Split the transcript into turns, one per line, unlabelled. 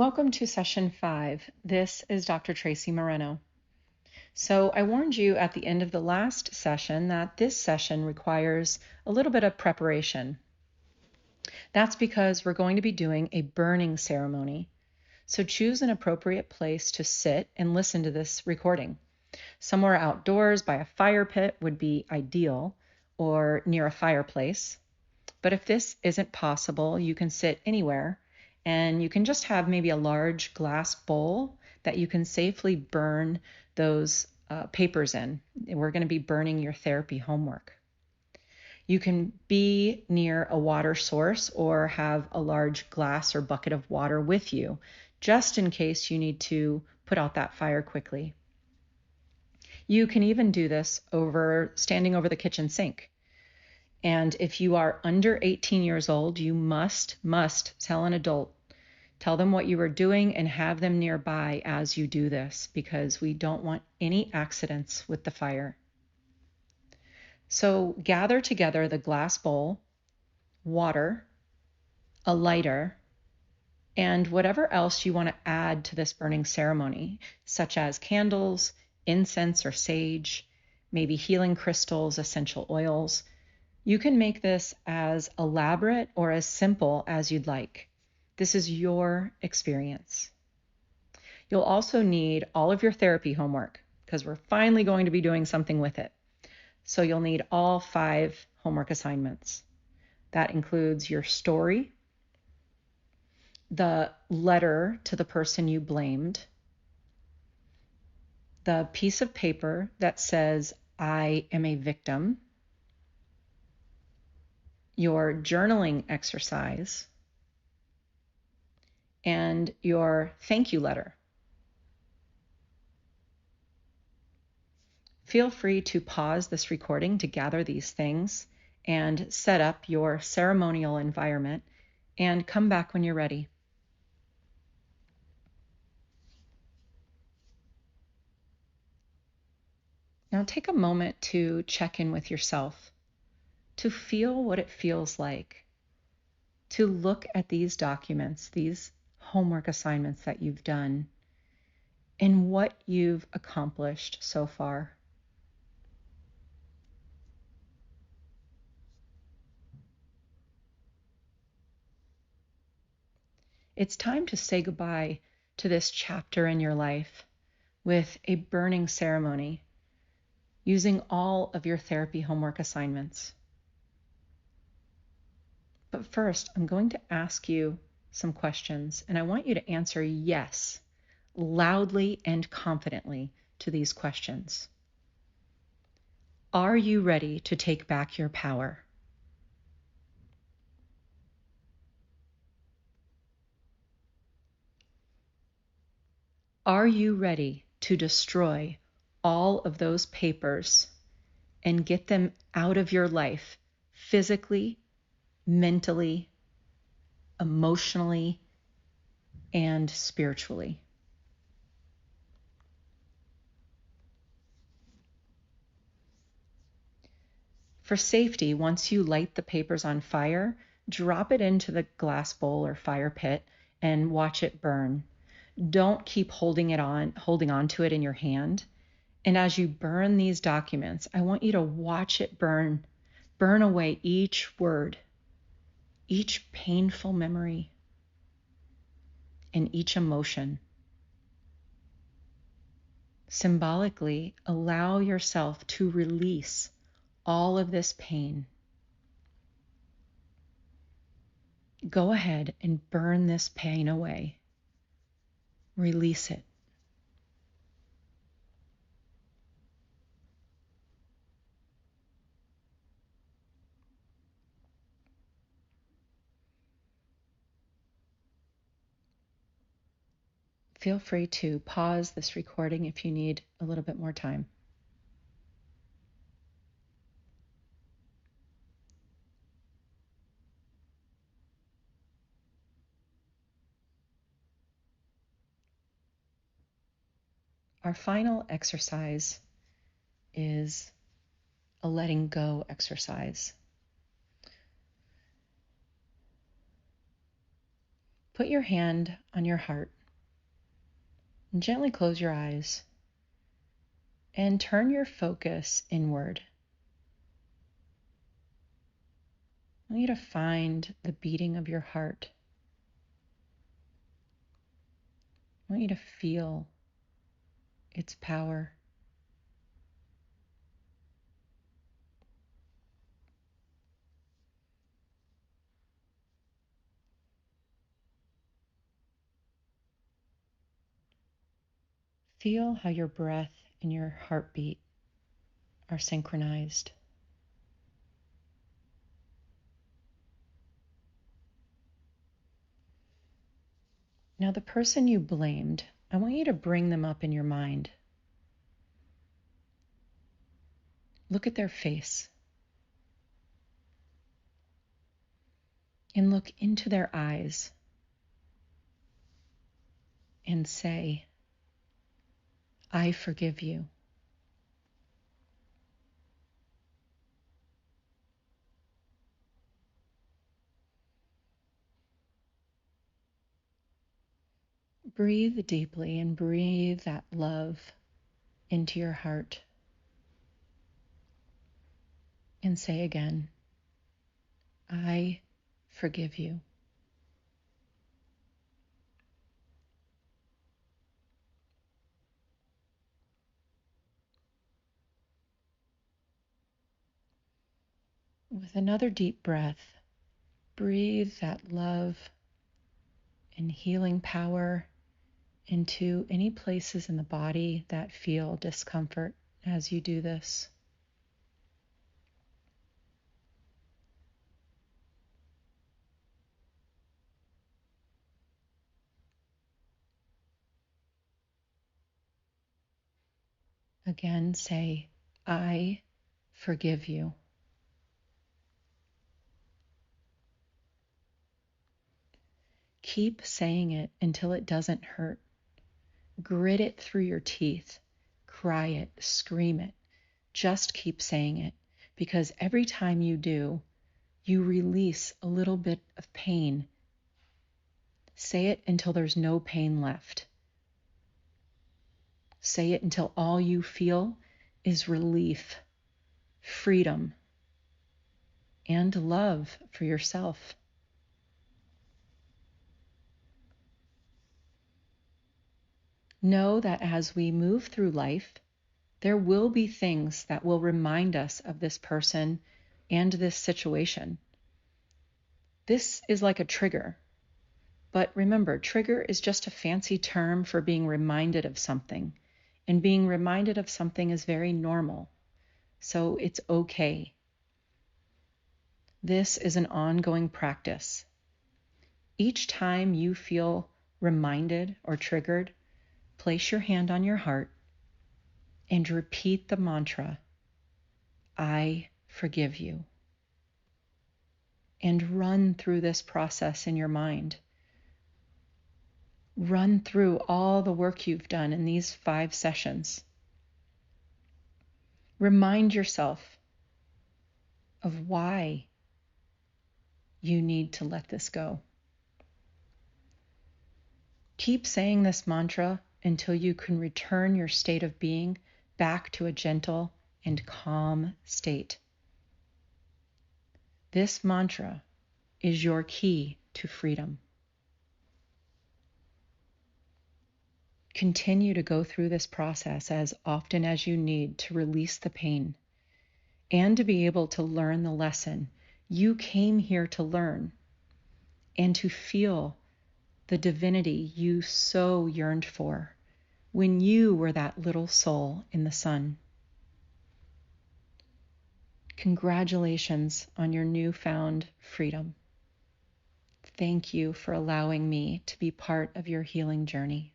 Welcome to session 5. This is Dr. Traci Moreno. So I warned you at the end of the last session that this session requires a little bit of preparation. That's because we're going to be doing a burning ceremony. So choose an appropriate place to sit and listen to this recording. Somewhere outdoors by a fire pit would be ideal, or near a fireplace. But if this isn't possible, you can sit anywhere, and you can just have maybe a large glass bowl that you can safely burn those papers in. We're going to be burning your therapy homework. You can be near a water source or have a large glass or bucket of water with you, just in case you need to put out that fire quickly. You can even do this standing over the kitchen sink. And if you are under 18 years old, you must tell an adult. Tell them what you are doing and have them nearby as you do this, because we don't want any accidents with the fire. So gather together the glass bowl, water, a lighter, and whatever else you want to add to this burning ceremony, such as candles, incense or sage, maybe healing crystals, essential oils. You can make this as elaborate or as simple as you'd like. This is your experience. You'll also need all of your therapy homework because we're finally going to be doing something with it. So you'll need all 5 homework assignments. That includes your story, the letter to the person you blamed, the piece of paper that says, "I am a victim," your journaling exercise, and your thank you letter. Feel free to pause this recording to gather these things and set up your ceremonial environment, and come back when you're ready. Now take a moment to check in with yourself, to feel what it feels like to look at these documents, these homework assignments that you've done, and what you've accomplished so far. It's time to say goodbye to this chapter in your life with a burning ceremony using all of your therapy homework assignments. But first, I'm going to ask you some questions, and I want you to answer yes, loudly and confidently to these questions. Are you ready to take back your power? Are you ready to destroy all of those papers and get them out of your life physically, mentally, emotionally, and spiritually? For safety, once you light the papers on fire, drop it into the glass bowl or fire pit and watch it burn. Don't keep holding on to it in your hand. And as you burn these documents, I want you to watch it burn away each word, each painful memory, and each emotion. Symbolically, allow yourself to release all of this pain. Go ahead and burn this pain away. Release it. Feel free to pause this recording if you need a little bit more time. Our final exercise is a letting go exercise. Put your hand on your heart and gently close your eyes and turn your focus inward. I want you to find the beating of your heart. I want you to feel its power. Feel how your breath and your heartbeat are synchronized. Now, the person you blamed, I want you to bring them up in your mind. Look at their face and look into their eyes and say, I forgive you. Breathe deeply and breathe that love into your heart. And say again, I forgive you. With another deep breath, breathe that love and healing power into any places in the body that feel discomfort as you do this. Again, say, I forgive you. Keep saying it until it doesn't hurt. Grit it through your teeth. Cry it, scream it. Just keep saying it, because every time you do, you release a little bit of pain. Say it until there's no pain left. Say it until all you feel is relief, freedom, and love for yourself. Know that as we move through life, there will be things that will remind us of this person and this situation. This is like a trigger. But remember, trigger is just a fancy term for being reminded of something. And being reminded of something is very normal. So it's okay. This is an ongoing practice. Each time you feel reminded or triggered, place your hand on your heart and repeat the mantra, I forgive you. And run through this process in your mind. Run through all the work you've done in these 5 sessions. Remind yourself of why you need to let this go. Keep saying this mantra until you can return your state of being back to a gentle and calm state. This mantra is your key to freedom. Continue to go through this process as often as you need to release the pain and to be able to learn the lesson you came here to learn and to feel the divinity you so yearned for when you were that little soul in the sun. Congratulations on your newfound freedom. Thank you for allowing me to be part of your healing journey.